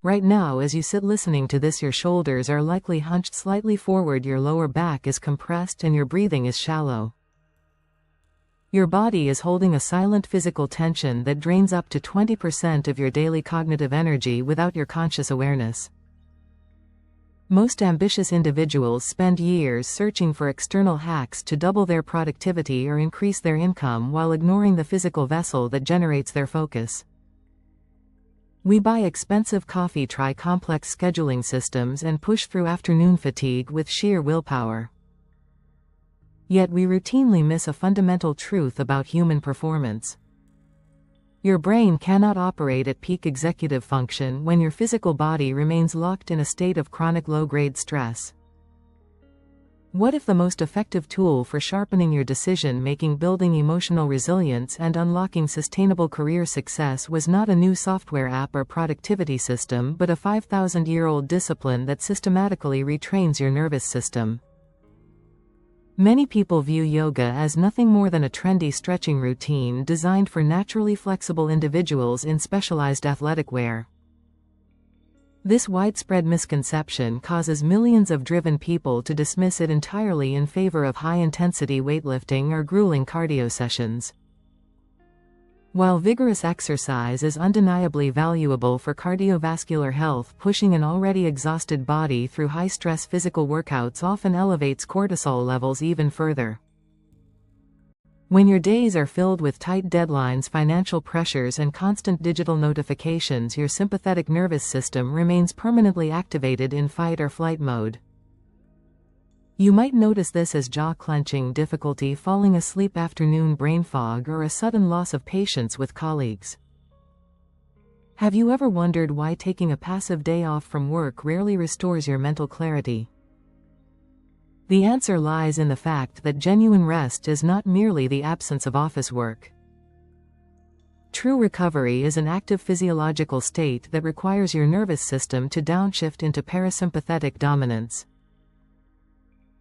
Right now, as you sit listening to this, your shoulders are likely hunched slightly forward, your lower back is compressed, and your breathing is shallow. Your body is holding a silent physical tension that drains up to 20% of your daily cognitive energy without your conscious awareness. Most ambitious individuals spend years searching for external hacks to double their productivity or increase their income while ignoring the physical vessel that generates their focus. We buy expensive coffee, try complex scheduling systems, and push through afternoon fatigue with sheer willpower. Yet we routinely miss a fundamental truth about human performance. Your brain cannot operate at peak executive function when your physical body remains locked in a state of chronic low-grade stress. What if the most effective tool for sharpening your decision-making, building emotional resilience, and unlocking sustainable career success was not a new software app or productivity system, but a 5,000-year-old discipline that systematically retrains your nervous system? Many people view yoga as nothing more than a trendy stretching routine designed for naturally flexible individuals in specialized athletic wear. This widespread misconception causes millions of driven people to dismiss it entirely in favor of high-intensity weightlifting or grueling cardio sessions. While vigorous exercise is undeniably valuable for cardiovascular health, pushing an already exhausted body through high-stress physical workouts often elevates cortisol levels even further. When your days are filled with tight deadlines, financial pressures, and constant digital notifications, your sympathetic nervous system remains permanently activated in fight or flight mode. You might notice this as jaw clenching, difficulty falling asleep, afternoon brain fog, or a sudden loss of patience with colleagues. Have you ever wondered why taking a passive day off from work rarely restores your mental clarity? The answer lies in the fact that genuine rest is not merely the absence of office work. True recovery is an active physiological state that requires your nervous system to downshift into parasympathetic dominance.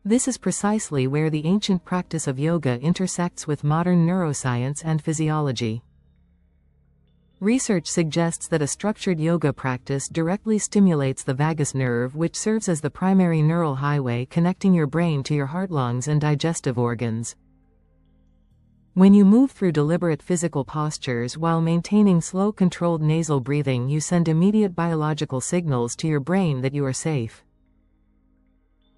This is precisely where the ancient practice of yoga intersects with modern neuroscience and physiology. Research suggests that a structured yoga practice directly stimulates the vagus nerve, which serves as the primary neural highway connecting your brain to your heart, lungs, and digestive organs. When you move through deliberate physical postures while maintaining slow, controlled nasal breathing, you send immediate biological signals to your brain that you are safe.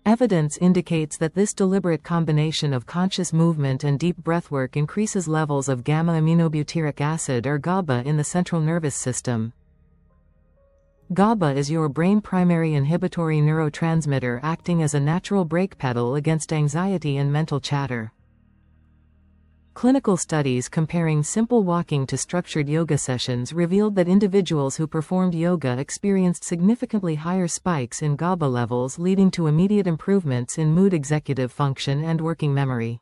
Evidence indicates that this deliberate combination of conscious movement and deep breathwork increases levels of gamma-aminobutyric acid, or GABA, in the central nervous system. GABA is your brain's primary inhibitory neurotransmitter, acting as a natural brake pedal against anxiety and mental chatter. Clinical studies comparing simple walking to structured yoga sessions revealed that individuals who performed yoga experienced significantly higher spikes in GABA levels, leading to immediate improvements in mood, executive function, and working memory.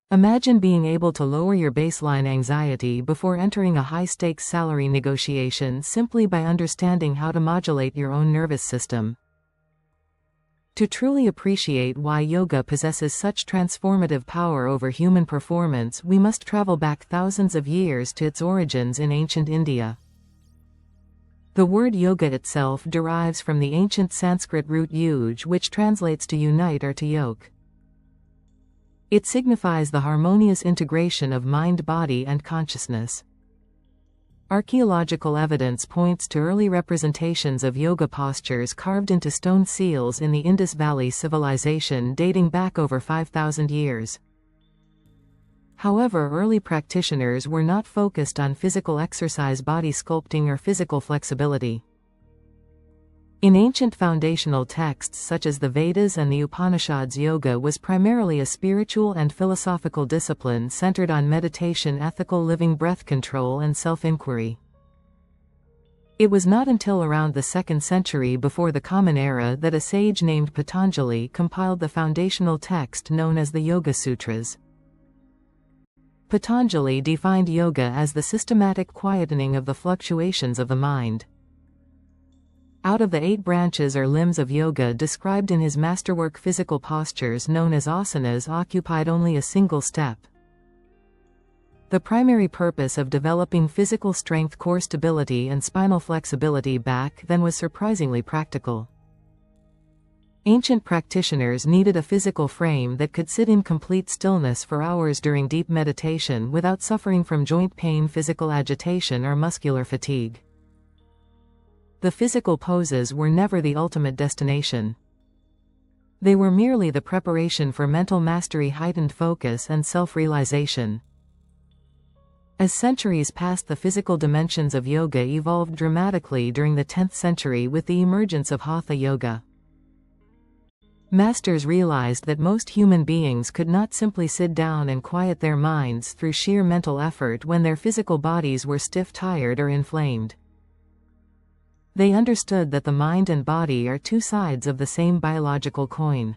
Imagine being able to lower your baseline anxiety before entering a high-stakes salary negotiation simply by understanding how to modulate your own nervous system. To truly appreciate why yoga possesses such transformative power over human performance, we must travel back thousands of years to its origins in ancient India. The word yoga itself derives from the ancient Sanskrit root yuj, which translates to unite or to yoke. It signifies the harmonious integration of mind, body, and consciousness. Archaeological evidence points to early representations of yoga postures carved into stone seals in the Indus Valley civilization dating back over 5,000 years. However, early practitioners were not focused on physical exercise, body sculpting, or physical flexibility. In ancient foundational texts such as the Vedas and the Upanishads, yoga was primarily a spiritual and philosophical discipline centered on meditation, ethical living, breath control, and self-inquiry. It was not until around the 2nd century before the Common Era that a sage named Patanjali compiled the foundational text known as the Yoga Sutras. Patanjali defined yoga as the systematic quietening of the fluctuations of the mind. Out of the 8 branches or limbs of yoga described in his masterwork, physical postures known as asanas occupied only a single step. The primary purpose of developing physical strength, core stability and spinal flexibility back then was surprisingly practical. Ancient practitioners needed a physical frame that could sit in complete stillness for hours during deep meditation without suffering from joint pain, physical agitation or muscular fatigue. The physical poses were never the ultimate destination. They were merely the preparation for mental mastery, heightened focus and self-realization. As centuries passed, the physical dimensions of yoga evolved dramatically during the 10th century with the emergence of Hatha yoga. Masters realized that most human beings could not simply sit down and quiet their minds through sheer mental effort when their physical bodies were stiff, tired, or inflamed. They understood that the mind and body are two sides of the same biological coin.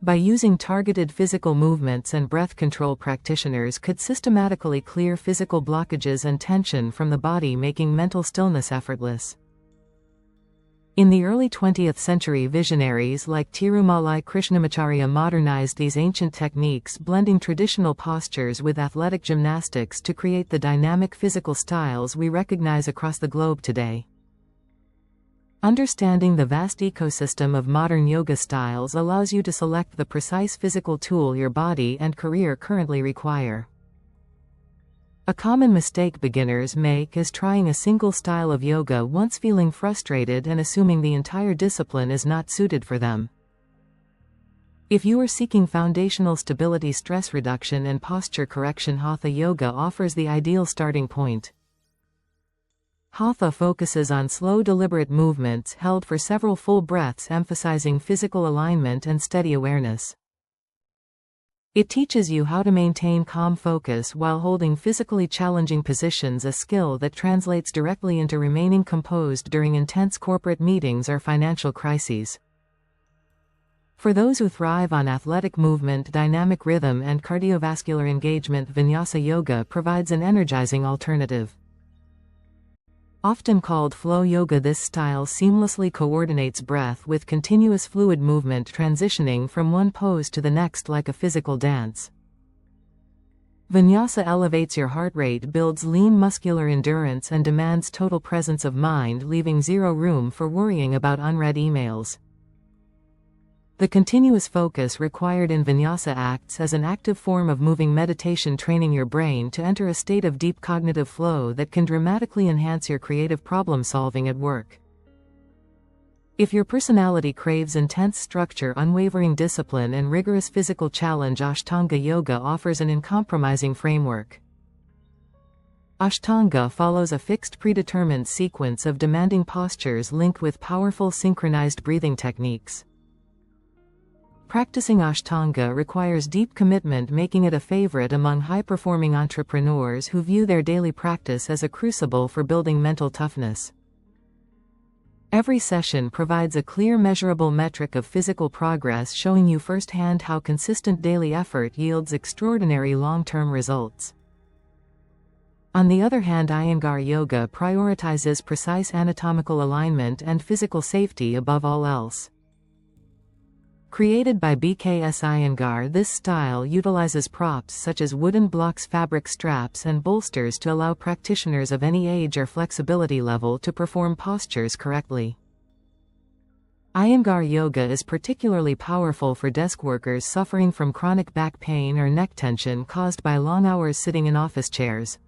By using targeted physical movements and breath control, practitioners could systematically clear physical blockages and tension from the body, making mental stillness effortless. In the early 20th century, visionaries like Tirumalai Krishnamacharya modernized these ancient techniques, blending traditional postures with athletic gymnastics to create the dynamic physical styles we recognize across the globe today. Understanding the vast ecosystem of modern yoga styles allows you to select the precise physical tool your body and career currently require. A common mistake beginners make is trying a single style of yoga once feeling frustrated and assuming the entire discipline is not suited for them. If you are seeking foundational stability, stress reduction and posture correction, Hatha yoga offers the ideal starting point. Hatha focuses on slow, deliberate movements held for several full breaths, emphasizing physical alignment and steady awareness. It teaches you how to maintain calm focus while holding physically challenging positions, a skill that translates directly into remaining composed during intense corporate meetings or financial crises. For those who thrive on athletic movement, dynamic rhythm, and cardiovascular engagement, Vinyasa yoga provides an energizing alternative. Often called flow yoga, this style seamlessly coordinates breath with continuous fluid movement, transitioning from one pose to the next like a physical dance. Vinyasa elevates your heart rate, builds lean muscular endurance, and demands total presence of mind, leaving zero room for worrying about unread emails. The continuous focus required in Vinyasa acts as an active form of moving meditation, training your brain to enter a state of deep cognitive flow that can dramatically enhance your creative problem solving at work. If your personality craves intense structure, unwavering discipline, and rigorous physical challenge, Ashtanga yoga offers an uncompromising framework. Ashtanga follows a fixed, predetermined sequence of demanding postures linked with powerful synchronized breathing techniques. Practicing Ashtanga requires deep commitment, making it a favorite among high-performing entrepreneurs who view their daily practice as a crucible for building mental toughness. Every session provides a clear, measurable metric of physical progress, showing you firsthand how consistent daily effort yields extraordinary long-term results. On the other hand, Iyengar yoga prioritizes precise anatomical alignment and physical safety above all else. Created by BKS Iyengar, this style utilizes props such as wooden blocks, fabric straps, and bolsters to allow practitioners of any age or flexibility level to perform postures correctly. Iyengar yoga is particularly powerful for desk workers suffering from chronic back pain or neck tension caused by long hours sitting in office chairs.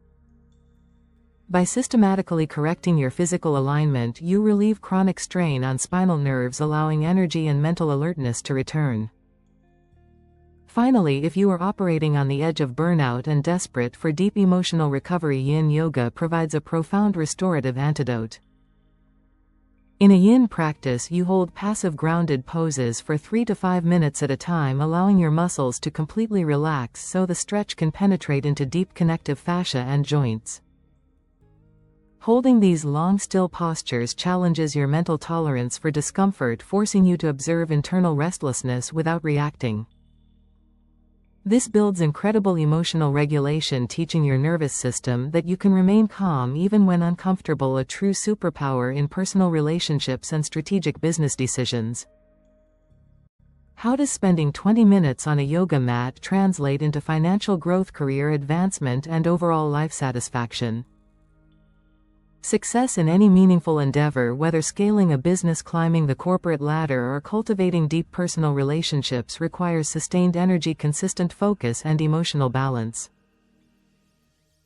By systematically correcting your physical alignment, you relieve chronic strain on spinal nerves, allowing energy and mental alertness to return. Finally, if you are operating on the edge of burnout and desperate for deep emotional recovery, Yin yoga provides a profound restorative antidote. In a Yin practice, you hold passive grounded poses for 3 to 5 minutes at a time, allowing your muscles to completely relax so the stretch can penetrate into deep connective fascia and joints. Holding these long, still postures challenges your mental tolerance for discomfort, forcing you to observe internal restlessness without reacting. This builds incredible emotional regulation, teaching your nervous system that you can remain calm even when uncomfortable, a true superpower in personal relationships and strategic business decisions. How does spending 20 minutes on a yoga mat translate into financial growth, career advancement, and overall life satisfaction? Success in any meaningful endeavor, whether scaling a business, climbing the corporate ladder, or cultivating deep personal relationships, requires sustained energy, consistent focus, and emotional balance.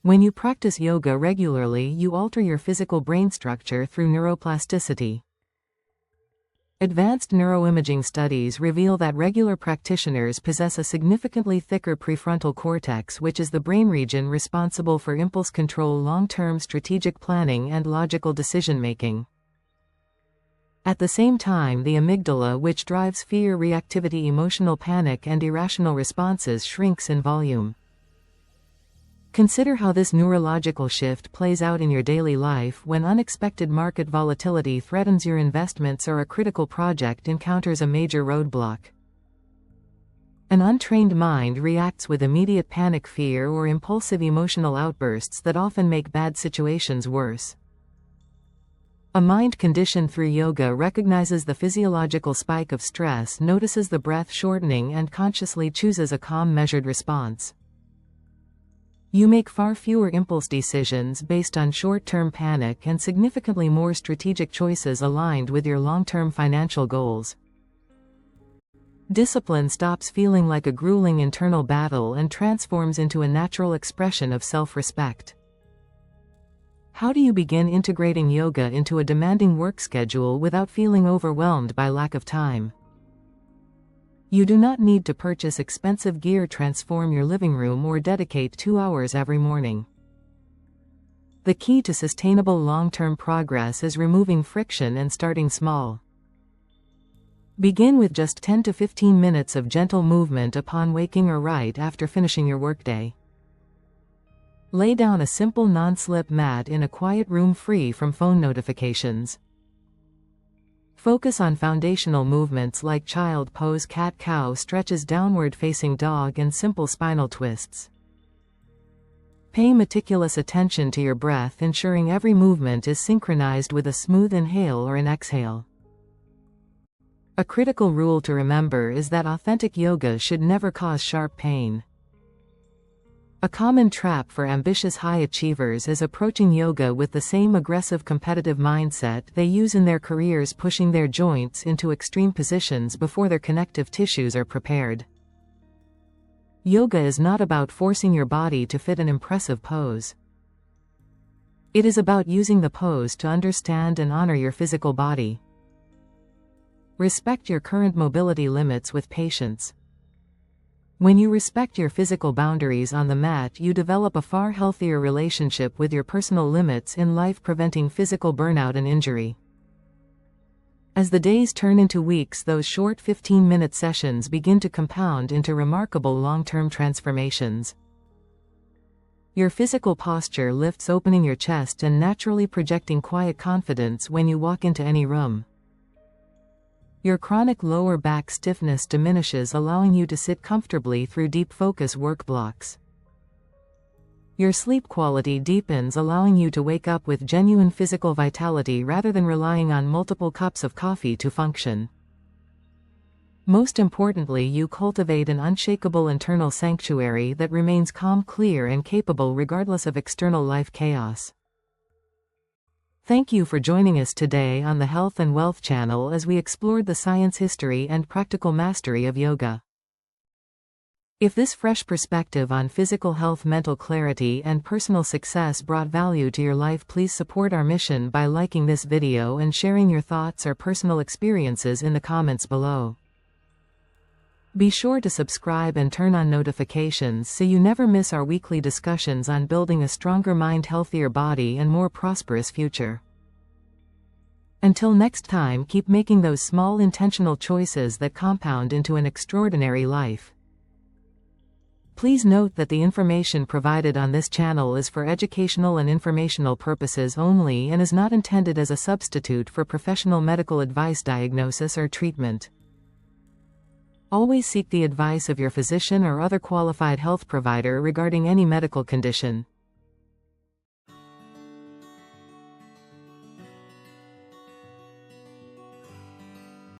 When you practice yoga regularly, you alter your physical brain structure through neuroplasticity. Advanced neuroimaging studies reveal that regular practitioners possess a significantly thicker prefrontal cortex, which is the brain region responsible for impulse control, long-term strategic planning, and logical decision-making. At the same time, the amygdala, which drives fear, reactivity, emotional panic, and irrational responses, shrinks in volume. Consider how this neurological shift plays out in your daily life when unexpected market volatility threatens your investments or a critical project encounters a major roadblock. An untrained mind reacts with immediate panic, fear, or impulsive emotional outbursts that often make bad situations worse. A mind conditioned through yoga recognizes the physiological spike of stress, notices the breath shortening, and consciously chooses a calm, measured response. You make far fewer impulse decisions based on short-term panic and significantly more strategic choices aligned with your long-term financial goals. Discipline stops feeling like a grueling internal battle and transforms into a natural expression of self-respect. How do you begin integrating yoga into a demanding work schedule without feeling overwhelmed by lack of time? You do not need to purchase expensive gear, transform your living room, or dedicate 2 hours every morning. The key to sustainable long-term progress is removing friction and starting small. Begin with just 10 to 15 minutes of gentle movement upon waking or right after finishing your workday. Lay down a simple non-slip mat in a quiet room free from phone notifications. Focus on foundational movements like child pose, cat-cow stretches, downward-facing dog, and simple spinal twists. Pay meticulous attention to your breath, ensuring every movement is synchronized with a smooth inhale or an exhale. A critical rule to remember is that authentic yoga should never cause sharp pain. A common trap for ambitious high achievers is approaching yoga with the same aggressive competitive mindset they use in their careers, pushing their joints into extreme positions before their connective tissues are prepared. Yoga is not about forcing your body to fit an impressive pose. It is about using the pose to understand and honor your physical body. Respect your current mobility limits with patience. When you respect your physical boundaries on the mat, you develop a far healthier relationship with your personal limits in life, preventing physical burnout and injury. As the days turn into weeks, those short 15-minute sessions begin to compound into remarkable long-term transformations. Your physical posture lifts, opening your chest and naturally projecting quiet confidence when you walk into any room. Your chronic lower back stiffness diminishes, allowing you to sit comfortably through deep focus work blocks. Your sleep quality deepens, allowing you to wake up with genuine physical vitality rather than relying on multiple cups of coffee to function. Most importantly, you cultivate an unshakable internal sanctuary that remains calm, clear, and capable regardless of external life chaos. Thank you for joining us today on the Health and Wealth channel as we explored the science, history, and practical mastery of yoga. If this fresh perspective on physical health, mental clarity, and personal success brought value to your life, please support our mission by liking this video and sharing your thoughts or personal experiences in the comments below. Be sure to subscribe and turn on notifications so you never miss our weekly discussions on building a stronger mind, healthier body, and more prosperous future. Until next time, keep making those small intentional choices that compound into an extraordinary life. Please note that the information provided on this channel is for educational and informational purposes only and is not intended as a substitute for professional medical advice, diagnosis, or treatment. Always seek the advice of your physician or other qualified health provider regarding any medical condition.